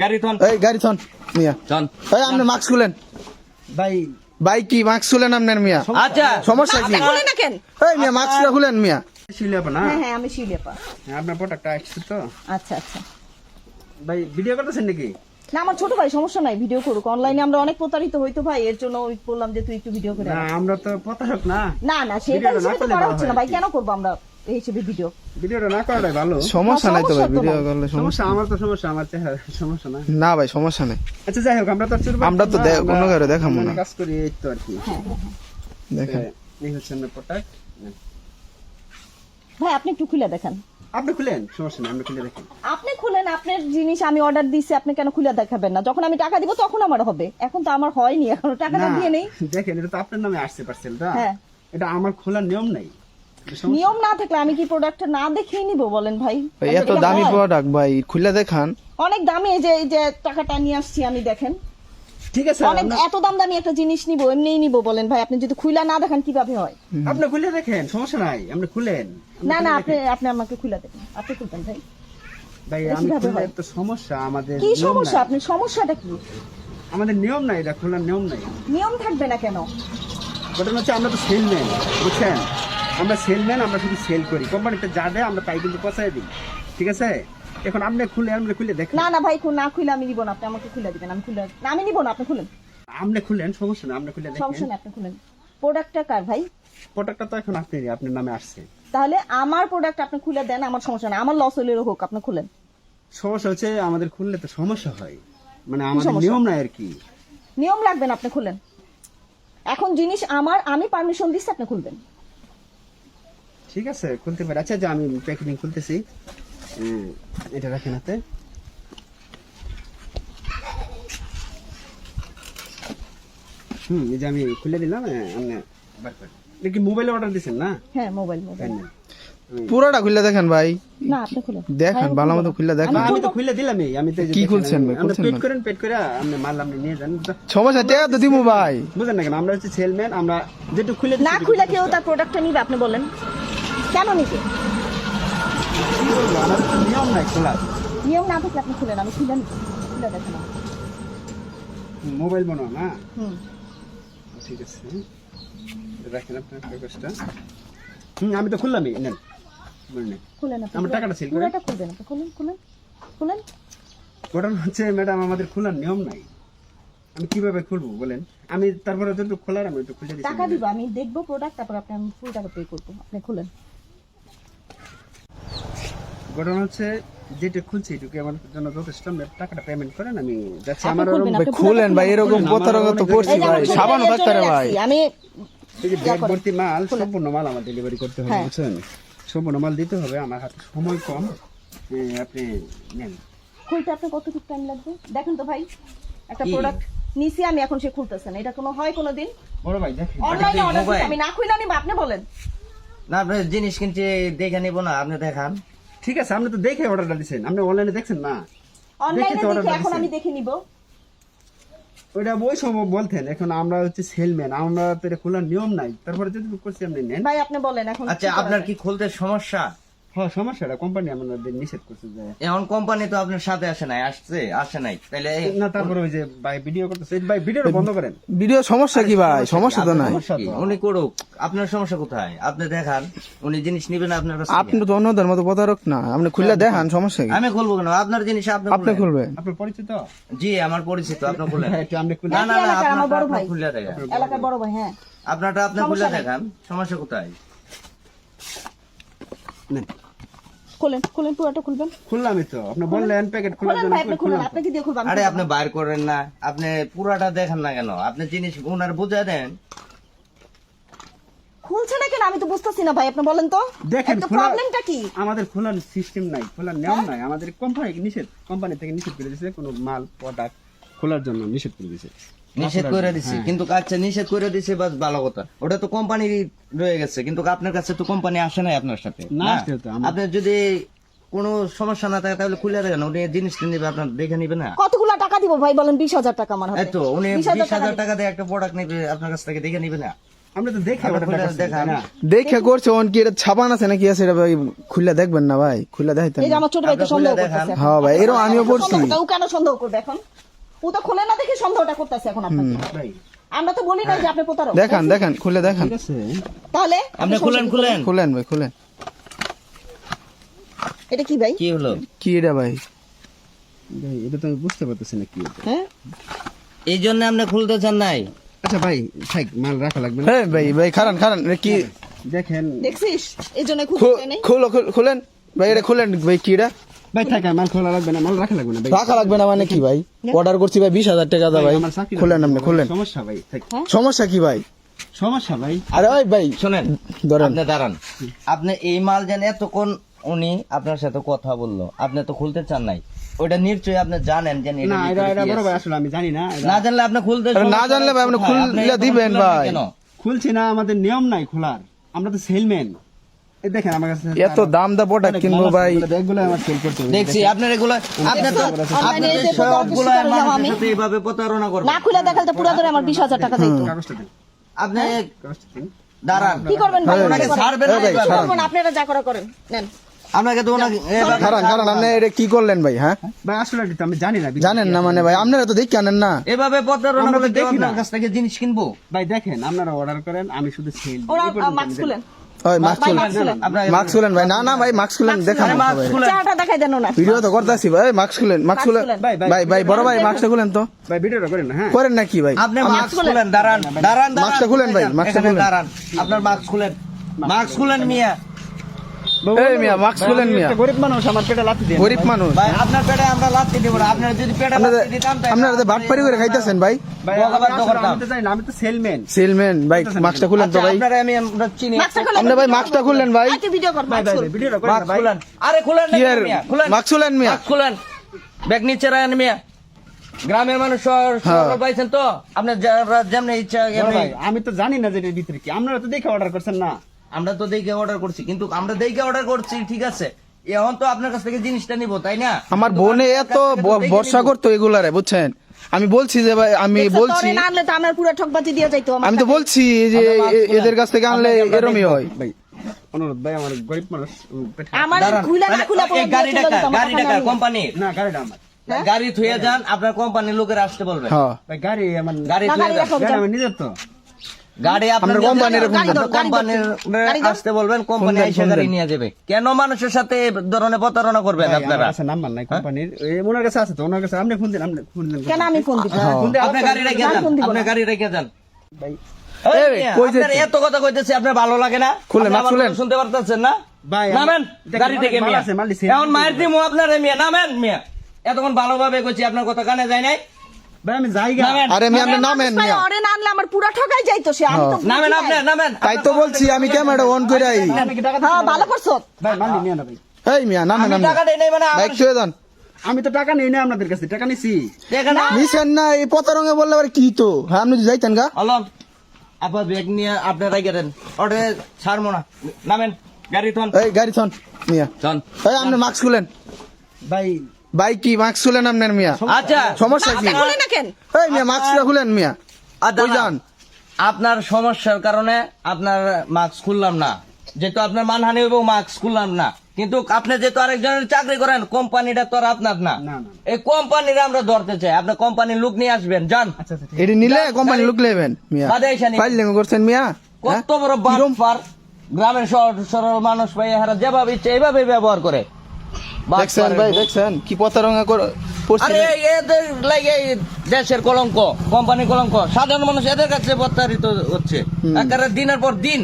গাড়ি থন এই গাড়ি থন মিয়া চল এই আপনি মাস্ক খুলেন ভাই ভাই কি মাস্ক খুলেন আপনার মিয়া আচ্ছা সমস্যা কি খুলে না কেন? এই মিয়া মাস্কটা খুলেন মিয়া শিলিয়াপা না হ্যাঁ হ্যাঁ আমি শিলিয়াপা। আপনার প্রোডাক্টটা আসছে তো আচ্ছা আচ্ছা। ভাই ভিডিও করতেছেন নাকি? না আমার ছোট ভাই সমস্যা নাই, ভিডিও করুক। অনলাইনে আমরা অনেক প্রতারিত হইতো ভাই, এর জন্য ওই বললাম যে তুই একটু ভিডিও করে না আন। আমরা তো প্রতারক না, না না সেটা ভিডিওটা না হিসেবে তো করলে করা ভালো হচ্ছে না হয় ভাই, আর কি। কেন করবো আমরা এই হিসেবে ভিডিও? ভিডিওটা না করাটাই ভালো। সমস্যা নাই তো ভাই সমস্যা তো ভিডিও নাই। করলে সমস্যা সমস্যা আমার তো সমস্যা, আমার চেহারা সমস্যা না। না ভাই সমস্যা নাই আচ্ছা যাই হোক, আমরা তো আমরা তো কোনো কারো দেখাবো না। কাজ করি এই তো আর কি। দেখেন এই হচ্ছে আমার প্রোডাক্ট। ভাই আপনি একটু খুলে দেখেন। আপনি খুলেন, সমস্যা নেই, আপনি খুলে দেখেন। আপনি খুলেন, আপনার জিনিস আমি অর্ডার দিছি, আপনি কেন খুলে দেখাবেন না? যখন আমি টাকা দিব তখন আমার হবে, এখন তো আমার হয়নি, এখনো টাকাটা না, দিয়ে নেই। দেখেন এটা তো আপনার নামে আসছে পার্সেলটা, হ্যাঁ। এটা আমার খোলার নিয়ম নাই। এটা সমস্যা। নিয়ম না থাকলে আমি কি প্রোডাক্টটা না দেখেই নিব বলেন ভাই? ভাই এত এটা দামি হয়? প্রোডাক্ট ভাই খুলে দেখান অনেক দামি, এই যে টাকাটা নিয়ে আসছি আমি, দেখেন ঠিক আছে, অনেক এত দামি একটা জিনিস নিব, এমনিই নিব বলেন ভাই? আপনি যদি খুলে না দেখেন কিভাবে হয়? আপনি খুলে দেখেন, সমস্যা নাই, আপনি খুলেন। না না আপনি আপনি আমাকে খুলে দেবেন, আপনি খুলবেন ভাই। ভাই এটা আমি কিভাবে খুললে হয়? তো সমস্যা, আমাদের কি নিয়ম সমস্যা? নাই। আপনি সমস্যাটা কি? আমাদের নিয়ম নাই, এটা খোলার নিয়ম নাই। নিয়ম থাকবে না কেন? ঘটনা হচ্ছে আমরা তো সেলম্যান, বুঝছেন? আমরা সেলম্যান, আমরা শুধু সেল করি, কোম্পানিতে যা দেয় আমরা তাই কিন্তু পৌঁছায় দিই, ঠিক আছে? এখন আপনি খুলে দেখেন। না না ভাই না খুলে আমি নিব না, আপনি আমাকে খুলে দিবেন। আমি খুলে না, আমি নিব না, আপনি খুলেন। আপনি খুলেন, সমস্যা না, আপনি খুলে সমস্যা দেখেন। নেই, আপনি খুলেন। প্রোডাক্টটা কার ভাই? প্রোডাক্টটা তো এখন আপনার নামে আসছে। তাহলে আমার প্রোডাক্ট আপনি খুলে দেন, আমার সমস্যা না, আমার লস হইলেও হোক, আপনি খুলেন। সমস্যা হচ্ছে আমাদের খুললে তো সমস্যা হয়, মানে আমাদের সমস্যা? নিয়ম নাই আর কি। নিয়ম লাগবে না, আপনি খুলেন। এখন জিনিস আমার, আমি পারমিশন দিচ্ছি, আপনি খুলবেন। ঠিক আছে, খুলতে পারি। আচ্ছা যে আমি প্যাকেজিং খুলতেছি, এটা রাখেন হাতে। এই যে আমি খুলে দিলাম, আপনি বার করেন। এটা কি মোবাইলে অর্ডার দিয়েছেন না? হ্যাঁ মোবাইল। পুরোটা খুলে দেখেন ভাই না আপনি খুলেন। দেখেন ভাই, ভালো আমি মতো খুলবো খুলে না। দেখেন আমি তো খুলে দিলামই, আমি তো এই যে কি দেখেন, খুলছেন ভাই? আপনি খুলছেন পেড না? করেন, পেড করে আপনি মাল আপনি নিয়ে যান। সমস্যা টাকা তো দিমু ভাই বুঝেন না কেন? আমরা হচ্ছে সেলম্যান, আমরা যেটু খুলে দিচ্ছি না খুলে কেউ তার প্রোডাক্টটা নিবে, আপনি বলেন কেন নিবে? কি বলবো, আমাদের তো নিয়ম নাই খোলার। নিয়ম না থাকলে আপনি খুলেন, আমি খুলে নিব। খুলে দেখেন। মোবাইল বানাও না? হুম ঠিক আছে, রাখেন আপনার কাগজটা। আমি তো খুললামই, নেন বলে নেন। খুলেন আপনি। আমার টাকাটা সেল করে। পুরোটা খুলবেন আপনি, খুলেন খুলেন খুলেন। ঘটনা হচ্ছে ম্যাডাম, আমাদের খোলার নিয়ম নাই, আমি কিভাবে খুলবো বলেন? আমি তারপরে যত খোলার আমি একটু খুলে দিচ্ছি। টাকা দিব, আমি দেখবো প্রোডাক্ট, তারপর আপনি আমি ফুল টাকা পে করবো, আপনি খুলেন। ঘটনা হচ্ছে যেটা খুলছি এটুকু আমার জন্য যথেষ্ট, আপনি টাকাটা পেমেন্ট করেন, আমি যাচ্ছি। আপনি আমার খুলবেন, ভাই খুলেন ভাই এরকম প্রতারণা তো করছি এই যে আমার ভাই ছোট সাবানও ভাইয়ের থাকতে জন্য ভাই রাখছি, আমি এই যে ব্যাগ করেন। ভর্তি মাল, সম্পূর্ণ মাল আমার ডেলিভারি করতে হবে, হ্যাঁ। বুঝছেন? সম্পূর্ণ মাল দিতে হবে, আমার হাতে সময় কম, আপনি নেন। খুলতে আপনার কতটুকু টাইম লাগবে দেখেন তো ভাই? একটা কি? প্রোডাক্ট নিছি আমি, এখন সে খুলতেছে না, এটা কোনো হয় কোনোদিন? বড় ভাই দেখেন, অনলাইনে কি অর্ডার মোবাইল? আমি না খুলে নিব, আপনি বলেন। না আপনি জিনিস কিনতে দেখে নিব না, আপনি দেখান। ঠিক আছে, আপনি তো দেখে অর্ডারটা দিচ্ছেন, আপনি অনলাইনে দেখছেন না? অনলাইনে তো order দেখে এখন দিছেন। আমি দেখে নিব। ওইটা ওই সময় বলতেন, এখন আমরা হচ্ছে সেলম্যান, আমরা তো এটা খোলার নিয়ম নাই, তারপরে যদি করছি আপনি নেন। ভাই আপনি বলেন এখন আচ্ছা কি করা আপনার যায়? কি খুলতে সমস্যা? হ্যাঁ, সমস্যাটা কোম্পানি আমাদের নিষেধ করছে যে এখন কোম্পানি তো আপনার সাথে আসে নাই, আসে নাই, তাহলে না। তারপরে ওই যে ভাই ভিডিও করতেছে, ভাই ভিডিওটা বন্ধ করেন। ভিডিও সমস্যা কি ভাই সমস্যা তো নাই সমস্যা তো। উনি করুক, আপনার সমস্যা কোথায়? আপনি দেখান, উনি জিনিস নিবেন আপনার কাছে। আপনি তো অন্যদের মতো প্রতারক না আপনি খুলে দেখান সমস্যা কি আমি খুলবো কেন? আপনার জিনিস আপনি আপনি খুলবেন আপনার পরিচিত? জি আমার পরিচিত, আপনি খুলেন। হ্যাঁ, একটু আপনি খুলে না না না, এলাকার আমার বড় আপনার ভাই। খুলে দেখান, এলাকার বড় ভাই। হ্যাঁ আপনারটা আপনি খুলে সমস্যা নেই। দেখান, সমস্যা কোথায়? নেন। খুলেন খুলেন, পুরোটা খুলবেন। খুললামই তো, আপনি বললেন প্যাকেট খোলার খুলেন জন্য, ভাই, আপনি খুলেন, খুললাম। আপনি কি দিয়ে খুলবেন? আরে আপনি বাইর করেন না, আপনি পুরাটা দেখেন না কেন? আপনি জিনিস ওনার বুঝা দেন। খুলছে না কেন আমি তো বুঝতেছি না ভাই, আপনি বলেন তো দেখেন একটা খোলা, প্রবলেমটা কি? আমাদের খোলার সিস্টেম নাই, খোলার নিয়ম নাই, আমাদের কোম্পানি থেকে নিষেধ করে দিয়েছে, কোনো মাল প্রোডাক্ট খোলার জন্য নিষেধ করে দিয়েছে। নিষেধ করে দিছি, হ্যাঁ। কিন্তু আচ্ছা নিষেধ করে দিছে বাস ভালো কথা, ওটা তো কোম্পানি রয়ে গেছে, কিন্তু আপনার কাছে তো কোম্পানি আসে নাই আপনার সাথে। না না? আসলে তো আমরা- আপনার যদি কোনো সমস্যা না থাকে তাহলে খুলে দেন, উনি জিনিসটা নিবে, আপনার দেখে নিবে না? কতগুলা টাকা দিব ভাই বলেন? 20,000 টাকা আমার হাতে। এই তো উনি 20,000 20,000 দিব। টাকা দিয়ে একটা প্রোডাক্ট নিবে, আপনার কাছ থেকে দেখে নিবে না? আমরা তো দেখে আমরা order টা খুলে করছি, দেখান। তাই না? দেখে করছে অন কি এটা ছাপান আছে নাকি আছে এটা ভাই খুললে দেখবেন না ভাই খুললে দেখাইতেন এই যে আমার ছোট ভাই তো আপনি সন্দেহ খুলে করতেছে দেখান। হ্যাঁ ভাই এরকম আমিও পড়ছি ও কেন সন্দেহ করবে এখন? ও তো খোলে না দেখে সন্দেহটা করতেছে এখন আপনাকে। ভাই, আমরা তো বলি না যে আপনি প্রতারক। দেখান দেখান খুলে দেখান ঠিক আছে? তাহলে আপনি খুলেন খুলেন খুলেন ভাই খুলেন এটা কি ভাই? কি হলো কি এটা ভাই ভাই, এটা তো আমি বুঝতে পারতেছি না কি এটা। হ্যাঁ এই জন্য আপনি খুলতে চান নাই? আচ্ছা ভাই, থাক, মাল রাখা লাগবে না। হ্যাঁ ভাই ভাই খারান খারান এটা কি দেখেন দেখছিস এই জন্য খুলতে নেই। খুলো খুলেন ভাই এটা খুলেন ভাই কি এটা ভাই, থাক, আর মাল খোলা লাগবে না, মাল রাখা লাগবে না ভাই। রাখা লাগবে না মানে কি ভাই অর্ডার করছি ভাই 20,000 টাকা দা ভাই আমার চাকরি খুলেন আপনি খুলেন সমস্যা ভাই, থাক। সমস্যা কি ভাই সমস্যা ভাই। আরে ওই ভাই শোনেন ধরেন আপনি দাঁড়ান, আপনি এই মাল যেন এতক্ষণ উনি আপনার সাথে কথা বললো, আপনি তো খুলতে চান নাই, ওইটা নিশ্চয়ই আপনি জানেন যে না, এটা বড় ভাই, আসলে আমি জানি না। এটা না জানলে আপনি খুলতে আরে না জানলে ভাই আপনি কোথায়? খুললে এখনো দিবেন খুললেন না ভাই। কেন? খুলছি না, আমাদের নিয়ম নাই খোলার, আমরা তো সেলম্যান। এই দেখেন আমার কাছে এত দাম দা প্রোডাক্ট কিনবো ভাই ব্যাগগুলো আমার সেল করতে হবে। দেখছি আপনার এগুলো আপনি তো দেখছো? আপনি অনলাইনে তো যে সবগুলো প্রতারক শিকার হলাম আমি। মানুষের সাথে এইভাবে প্রতারণা করবেন। না খুলে দেখালে তো পুরো ধরে আমার 20,000 টাকা যাইতো। কাগজটা দিন, আপনি কাগজটা দিন। দাঁড়ান, কি করবেন ভাই? ওনাকে ছাড়বেন না এই ভাই, এইভাবে। ছাড়ান। করবেন, আপনারা যা করা করেন নেন। আপনাকে তো ওনাকে এভাবে খারান খারান আপনি এটা কি করলেন ভাই হ্যাঁ ভাই, আসলে এটা তো আমি জানি না। জানেন না মানে ভাই আপনারা তো দেখে আনেন না এভাবে প্রতারণা আমরা তো করলে কেউ দেখি না। আপনার কাছ থেকে জিনিস কিনবো? ভাই দেখেন, আপনারা অর্ডার করেন, আমি শুধু সেল ওরা মাস্ক খুলেন। ওই মাস্ক ভাই, খুলেন মাস্ক খুলেন। আপনাকে মাস্ক খুলেন ভাই না না ভাই মাস্ক খুলেন দেখান আরে মাস্ক খুলেন। চাটা দেখাই দেন না। ভিডিও তো করতেছি ভাই মাস্ক খুলেন মাস্ক খুলেন খুলেন। ভাই ভাই বড় ভাই মাস্কটা খুলেন তো ভাই, ভিডিওটা করেন না। হ্যাঁ, করেন না কি ভাই আপনি মাস্ক খুলেন, দাঁড়ান দাঁড়ান মাস্কটা খুলেন ভাই, মাস্কটা এখানে খুলেন। দাঁড়ান, আপনার মাস্ক খুলেন, মাস্ক খুলেন মিয়া। এই মিয়া মাস্ক খুলেন মিয়া একটা গরিব মানুষ, আমার পেটে লাথি দেন। গরিব মানুষ ভাই আপনার পেটে আমরা লাথি দিব না, আপনার যদি পেটে লাথি দিতাম তাহলে আপনারা তো বাটপারি করে খাইতেছেন ভাই ভাই, বকাবাদ আমি আসলে- করতাম। আমি তো জানি না, আমি তো সেলম্যান। সেলম্যান ভাই মাস্কটা খুলেন তো আচ্ছা, ভাই আপনারা আমরা চিনি। মাস্কটা খুলেন। আপনি ভাই মাস্কটা খুললেন ভাই একটু ভিডিও কর ভাই, মাস্ক ভাই, খুল। ভাই, ভিডিওটা করেন না মাস্ক ভাই। খুলেন, আরে খুলেন না কি আর মিয়া, খুলেন মাস্ক খুলেন মিয়া মাস্ক খুলেন, ব্যাগ নিচে রাখেন মিয়া। গ্রামের মানুষ সরল হ্যাঁ। পাইছেন তো, আপনার যারা যেমনি ইচ্ছা বড় এমনি। ভাই, আমি তো জানি না যে এটার ভিতরে কি, আপনারা তো দেখে অর্ডার করছেন না। আমরা তো দেখে অর্ডার করছি, কিন্তু আমরা দেখে অর্ডার করছি ঠিক আছে, এখন তো আপনার কাছ থেকে জিনিসটা নিব তাই না? আমার কিন্তু বোনে আপনার এত কাছ থেকে তো দেখে ভরসা নিবো। করতো এগুলারে বুঝছেন আমি বলছি যে ভাই আমি দেখছো, বলছি তোরে না আনলে তো আমার পুরো ঠকবাজি দিয়ে যাইতো আমার আমি তো কাছে। বলছি যে আপনার মাস্ক খুলেন। এদের কাছ থেকে আনলে আপনাকে আমরা এরমই দেখবো। হয় ভাই, অনুরোধ ভাই, আমার গরিব মানুষ, পেটে- আমার দাঁড়ান, খুলে না তাহলে খুলে এই গাড়িটা কার? গাড়িটা কার? কোম্পানির? না, গাড়িটা আমার। হ্যাঁ? গাড়ি থুয়ে যান, আপনার কোম্পানির লোকের আসতে বলবেন। হ্যাঁ ভাই, গাড়ি আমার, গাড়ি না, থুয়ে গাড়ি যান। রাখো। গাড়ি আমার নিজের তো। গাড়ি আপনার আপনার কোম্পানির গাড়ি দাও, গাড়ি দাও। কোম্পানির গাড়ি দাও। আসতে বলবেন, কোম্পানি ফোন দেন, এসে ফোন গাড়ি দেন। নিয়ে যাবে। কেন মানুষের সাথে এই ধরনের প্রতারণা করবেন ভাই, আপনারা? আমার কাছে নাম্বার নাই কোম্পানির। এই ওনার কাছে আছে তো, ওনার কাছে আপনি ফোন দিন, আপনি ফোন দিন। কেন আমি ফোন দিব? ফোন দিয়ে আপনি গাড়ি রেখে যান, ফোন দিব না। আপনি গাড়ি রেখে যান। ভাই, এই এই, মিয়া, কই আপনার যেতে? এত কথা কইতেছি, আপনার ভালো লাগে না? খুলেন, আপনি মাস্ক আমার খুলেন। কথা শুনতে পারতেছেন না? ভাই, আমি- নামেন দেখেন, গাড়ি থেকে অনেক মাল মিয়া। আছে, মাল দিছি। এখন মায়ের দিমু আপনার মিয়া, নামেন মিয়া। এতক্ষণ ভালোভাবে কইছি, আপনার কথা কানে যায় নাই? ভাই, আমি জায়গা। নামেন। আরে মিয়া আপনি আমার নামেন মানুষ ভাই, মিয়া ওরে না আনলে আমার পুরো ঠকাই যাইতো সে। আমি তো নামেন বুঝি আপনি, নাই। নামেন। তাই তো বলছি আমি ক্যামেরা অন করে আই আপনি কি টাকা হ্যাঁ দিচ্ছেন? ভালো করছো। ভাই, মাল নিয়ে না ভাই। এই মিয়া নামেন আমি নামেন টাকা দেই নাই মানে বাইক আমার ছুঁয়ে দেন আমি তো টাকা নেই না আপনাদের কাছে, টাকা নিছি। দেখেন না। নিছেন না এই পতারঙ্গে বললে আবার কি তো হ্যাঁ আপনি যদি যাইতেন গা অলম আপনার ব্যাগ নিয়ে আপনি রাইগে দেন, ওটা ছাড়বো না। নামেন গাড়ি থন এই গাড়ি থন মিয়া থন। এই আপনি মাস্ক খুলেন ভাই, বাইক কি মাস্ক খুলেন আপনার মিয়া আচ্ছা সমস্যা কি আপনি খুলে না কেন? এই মিয়া মাস্কটা খুলেন মিয়া আর কই দাঁড়ান। যান আপনার সমস্যার কারণে আপনার মাস্ক খুললাম না, যেহেতু আপনার মানহানি হইব মাস্ক খুললাম না, কিন্তু আপনি যেহেতু আরেকজনের চাকরি করেন, কোম্পানিটা তো আর আপনার না। না, না। এই কোম্পানির আমরা ধরতে চাই, আপনার কোম্পানির লোক নিয়ে আসবেন, যান। আচ্ছা আচ্ছা, ঠিক এটি নিলে কোম্পানি লুক লেবেন মিয়া বাদে এসে নিন। ফাইল লেগে করছেন মিয়া হ্যাঁ? কত বড় বাটপার, গ্রামের সরল মানুষ ভাই এরা যেভাবে ইচ্ছে এইভাবে ব্যবহার করে। দেখছেন ভাই দেখছেন কি পতারঙ্গা পড়ছে আরে এদের লাগে দেশের কলঙ্ক, কোম্পানির কলঙ্ক, সাধারণ মানুষ এদের কাছে প্রতারিত হচ্ছে একেবারে দিনের পর দিন।